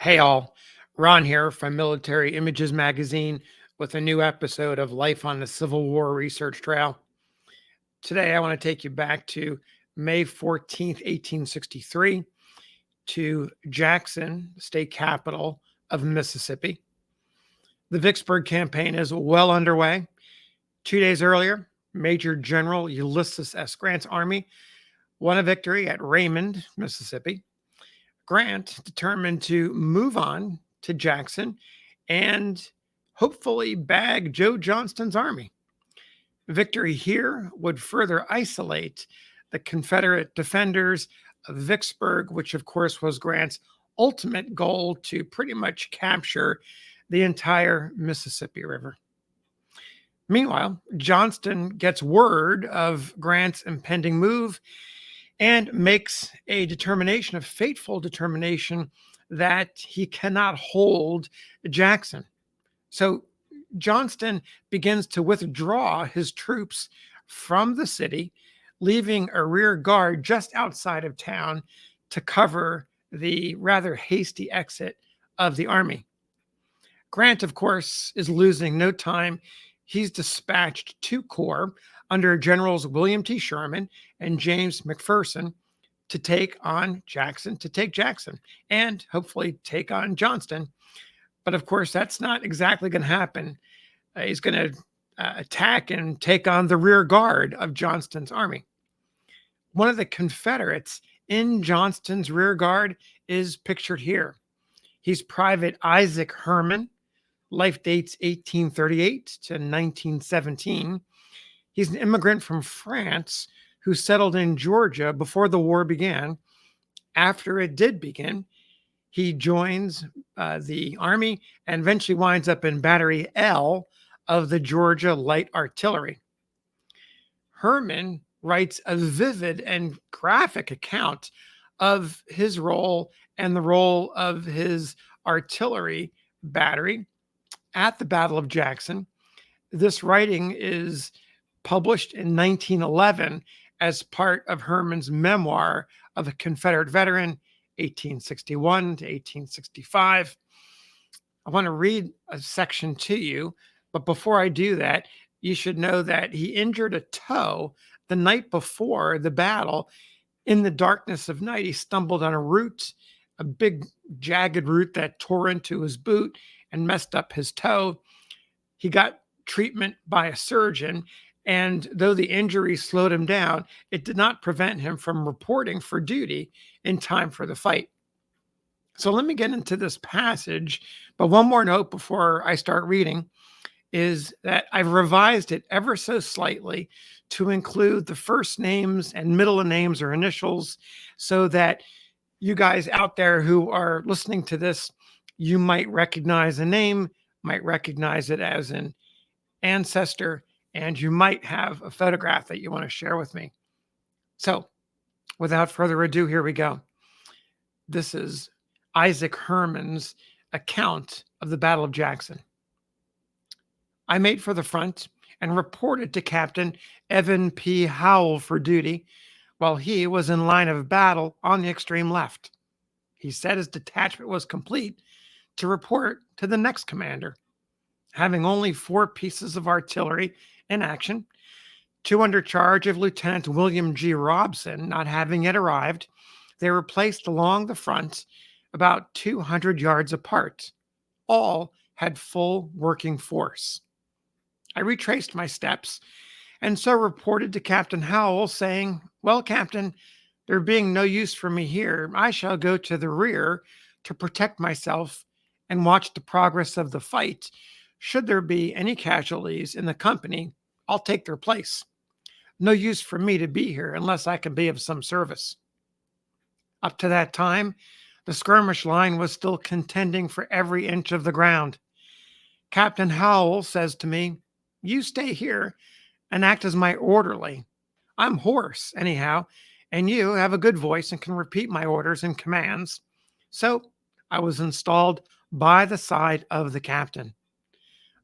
Hey all, Ron here from Military Images Magazine with a new episode of Life on the Civil War Research Trail. Today I want to take you back to May 14th, 1863, to Jackson, state capital of Mississippi. The Vicksburg Campaign is well underway. 2 days earlier, Major General Ulysses S. Grant's army won a victory at Raymond, Mississippi. Grant determined to move on to Jackson and hopefully bag Joe Johnston's army. Victory here would further isolate the Confederate defenders of Vicksburg, which of course was Grant's ultimate goal to pretty much capture the entire Mississippi River. Meanwhile, Johnston gets word of Grant's impending move and makes a determination, a fateful determination, that he cannot hold Jackson. So Johnston begins to withdraw his troops from the city, leaving a rear guard just outside of town to cover the rather hasty exit of the army. Grant, of course, is losing no time. He's dispatched 2 corps under Generals William T. Sherman and James McPherson to take Jackson, and hopefully take on Johnston. But of course, that's not exactly going to happen. He's going to attack and take on the rear guard of Johnston's army. One of the Confederates in Johnston's rear guard is pictured here. He's Private Isaac Herman. Life dates 1838 to 1917. He's an immigrant from France who settled in Georgia before the war began. After it did begin, he joins the army and eventually winds up in Battery L of the Georgia Light Artillery. Herman writes a vivid and graphic account of his role and the role of his artillery battery at the Battle of Jackson. This writing is published in 1911 as part of Herman's memoir of a Confederate veteran, 1861 to 1865. I want to read a section to you, but before I do that, you should know that he injured a toe the night before the battle. In the darkness of night, he stumbled on a root, a big jagged root that tore into his boot and messed up his toe. He got treatment by a surgeon, and though the injury slowed him down, it did not prevent him from reporting for duty in time for the fight. So let me get into this passage, but one more note before I start reading is that I've revised it ever so slightly to include the first names and middle names or initials, so that you guys out there who are listening to this, you might recognize a name, might recognize it as an ancestor, and you might have a photograph that you want to share with me. So without further ado, here we go. This is Isaac Herman's account of the Battle of Jackson. I made for the front and reported to Captain Evan P. Howell for duty while he was in line of battle on the extreme left. He said his detachment was complete to report to the next commander. Having only 4 pieces of artillery in action, 2 under charge of Lieutenant William G. Robson not having yet arrived, they were placed along the front about 200 yards apart. All had full working force. I retraced my steps and so reported to Captain Howell, saying, "Well, Captain, there being no use for me here, I shall go to the rear to protect myself and watch the progress of the fight. Should there be any casualties in the company, I'll take their place. No use for me to be here unless I can be of some service." Up to that time, the skirmish line was still contending for every inch of the ground. Captain Howell says to me, "You stay here and act as my orderly. I'm hoarse, anyhow, and you have a good voice and can repeat my orders and commands." So I was installed by the side of the captain.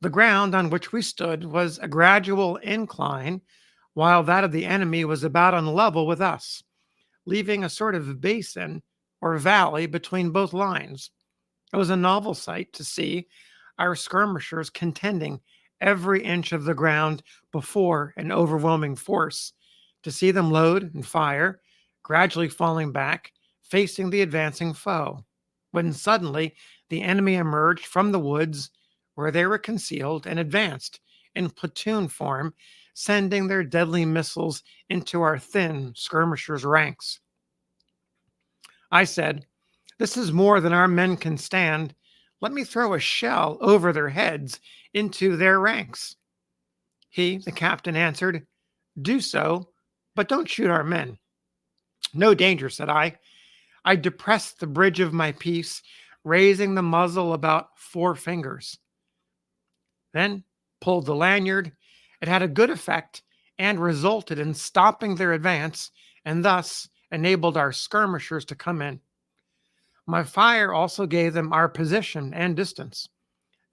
The ground on which we stood was a gradual incline, while that of the enemy was about on level with us, leaving a sort of basin or valley between both lines. It was a novel sight to see our skirmishers contending every inch of the ground before an overwhelming force, to see them load and fire, gradually falling back, facing the advancing foe, when suddenly the enemy emerged from the woods where they were concealed and advanced in platoon form, sending their deadly missiles into our thin skirmishers' ranks. I said, "This is more than our men can stand. Let me throw a shell over their heads into their ranks." He, the captain, answered, "Do so, but don't shoot our men." "No danger," said I. I depressed the bridge of my piece, raising the muzzle about 4 fingers, then pulled the lanyard. It had a good effect and resulted in stopping their advance, and thus enabled our skirmishers to come in. My fire also gave them our position and distance.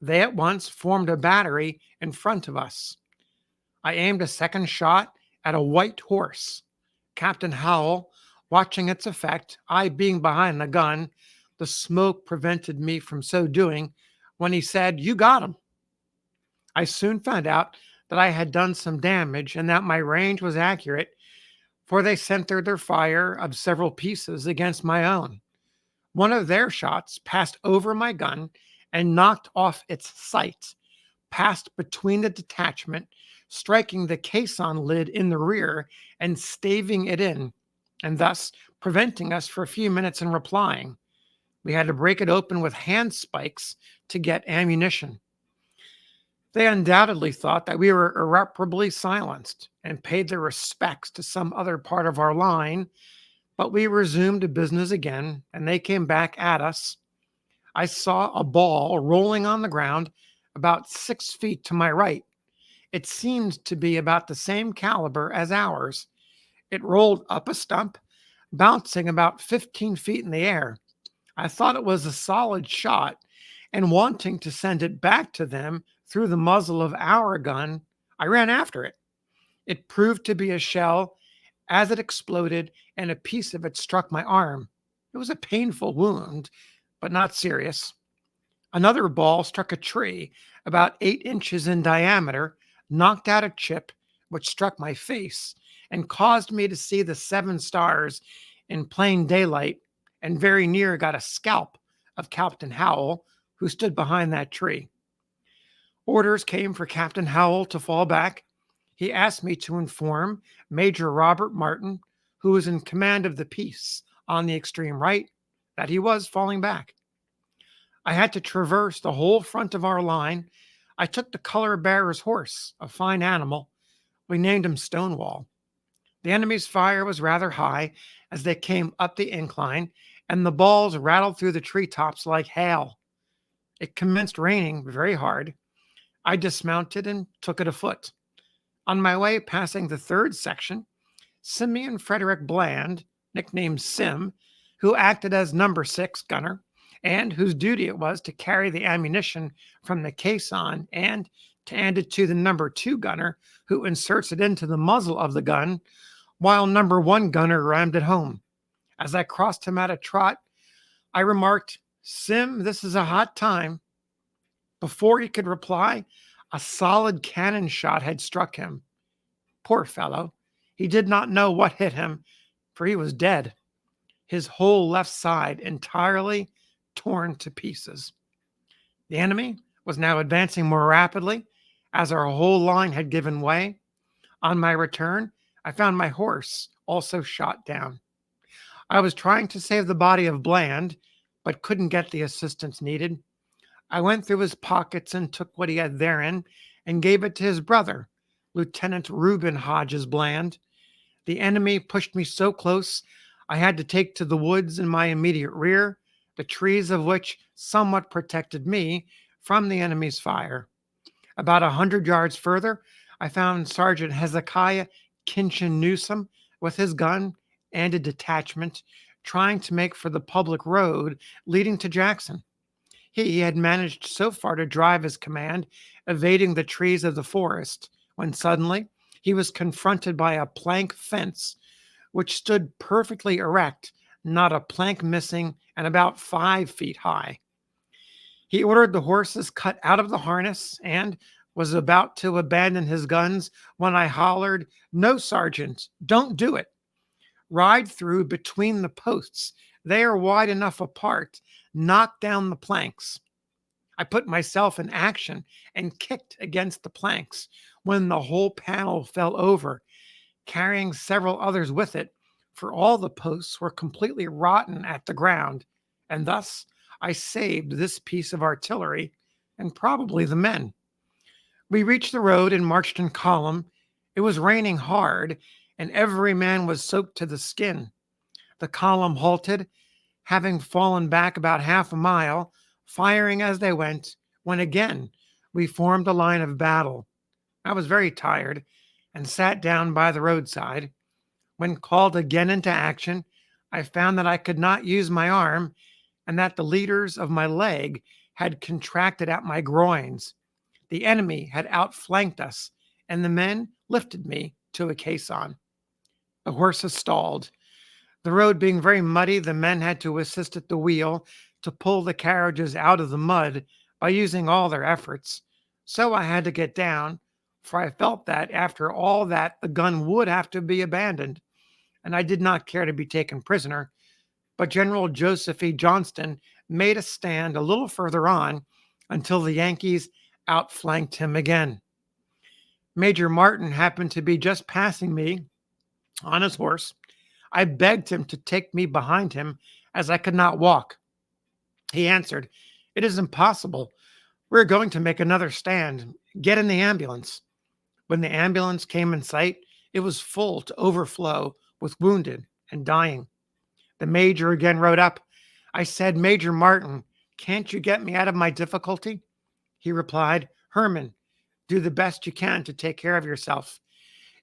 They at once formed a battery in front of us. I aimed a second shot at a white horse. Captain Howell watching its effect, I being behind the gun, the smoke prevented me from so doing, when he said, "You got him." I soon found out that I had done some damage and that my range was accurate, for they centered their fire of several pieces against my own. One of their shots passed over my gun and knocked off its sight, passed between the detachment, striking the caisson lid in the rear and staving it in, and thus preventing us for a few minutes in replying. We had to break it open with hand spikes to get ammunition. They undoubtedly thought that we were irreparably silenced and paid their respects to some other part of our line, but we resumed business again, and they came back at us. I saw a ball rolling on the ground about 6 feet to my right. It seemed to be about the same caliber as ours. It rolled up a stump, bouncing about 15 feet in the air. I thought it was a solid shot, and wanting to send it back to them through the muzzle of our gun, I ran after it. It proved to be a shell as it exploded, and a piece of it struck my arm. It was a painful wound, but not serious. Another ball struck a tree about 8 inches in diameter, knocked out a chip, which struck my face and caused me to see the 7 stars in plain daylight, and very near got a scalp of Captain Howell, who stood behind that tree. Orders came for Captain Howell to fall back. He asked me to inform Major Robert Martin, who was in command of the piece on the extreme right, that he was falling back. I had to traverse the whole front of our line. I took the color bearer's horse, a fine animal. We named him Stonewall. The enemy's fire was rather high as they came up the incline, and the balls rattled through the treetops like hail. It commenced raining very hard. I dismounted and took it afoot. On my way passing the 3rd section, Simeon Frederick Bland, nicknamed Sim, who acted as number 6 gunner, and whose duty it was to carry the ammunition from the caisson and to hand it to the number 2 gunner, who inserts it into the muzzle of the gun, while number 1 gunner rammed it home. As I crossed him at a trot, I remarked, "Sim, this is a hot time." Before he could reply, a solid cannon shot had struck him. Poor fellow, he did not know what hit him, for he was dead, his whole left side entirely torn to pieces. The enemy was now advancing more rapidly, as our whole line had given way. On my return, I found my horse also shot down. I was trying to save the body of Bland, but couldn't get the assistance needed. I went through his pockets and took what he had therein and gave it to his brother, Lieutenant Reuben Hodges Bland. The enemy pushed me so close, I had to take to the woods in my immediate rear, the trees of which somewhat protected me from the enemy's fire. About 100 yards further, I found Sergeant Hezekiah Kinchin Newsom with his gun and a detachment trying to make for the public road leading to Jackson. He had managed so far to drive his command, evading the trees of the forest, when suddenly he was confronted by a plank fence, which stood perfectly erect, not a plank missing, and about 5 feet high. He ordered the horses cut out of the harness and was about to abandon his guns when I hollered, "No, Sergeant, don't do it. Ride through between the posts. They are wide enough apart. Knock down the planks." I put myself in action and kicked against the planks when the whole panel fell over, carrying several others with it, for all the posts were completely rotten at the ground, and thus I saved this piece of artillery and probably the men. We reached the road and marched in column. It was raining hard, and every man was soaked to the skin. The column halted, having fallen back about half a mile, firing as they went, when again we formed a line of battle. I was very tired and sat down by the roadside. When called again into action, I found that I could not use my arm and that the leaders of my leg had contracted at my groins. The enemy had outflanked us, and the men lifted me to a caisson. The horses stalled. The road being very muddy, the men had to assist at the wheel to pull the carriages out of the mud by using all their efforts. So I had to get down, for I felt that after all that, the gun would have to be abandoned, and I did not care to be taken prisoner. But General Joseph E. Johnston made a stand a little further on until the Yankees outflanked him again. Major Martin happened to be just passing me on his horse. I begged him to take me behind him as I could not walk. He answered, "It is impossible. We're going to make another stand. Get in the ambulance." When the ambulance came in sight, it was full to overflow with wounded and dying. The major again rode up. I said, "Major Martin, can't you get me out of my difficulty?" He replied, "Herman, do the best you can to take care of yourself.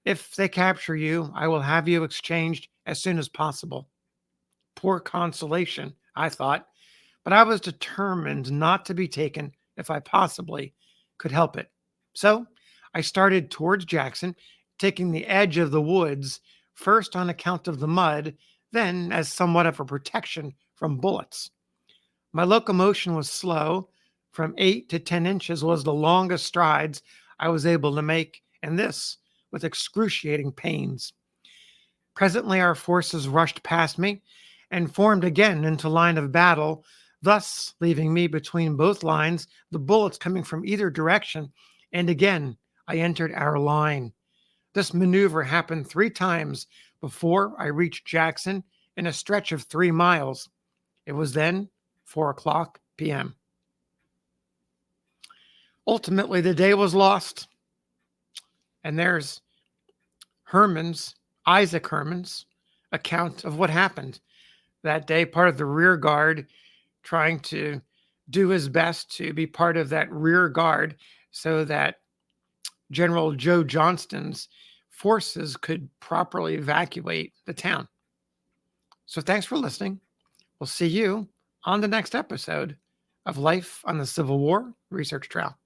If they capture you, I will have you exchanged as soon as possible." Poor consolation, I thought, but I was determined not to be taken if I possibly could help it. So I started towards Jackson, taking the edge of the woods, first on account of the mud, then as somewhat of a protection from bullets. My locomotion was slow. From 8 to 10 inches was the longest strides I was able to make, and this with excruciating pains. Presently our forces rushed past me and formed again into line of battle, thus leaving me between both lines, the bullets coming from either direction, and again I entered our line. This maneuver happened 3 times before I reached Jackson in a stretch of 3 miles. It was then 4:00 p.m. Ultimately, the day was lost, and there's Isaac Herman's account of what happened that day, part of the rear guard, trying to do his best to be part of that rear guard so that General Joe Johnston's forces could properly evacuate the town. So thanks for listening. We'll see you on the next episode of Life on the Civil War Research Trail.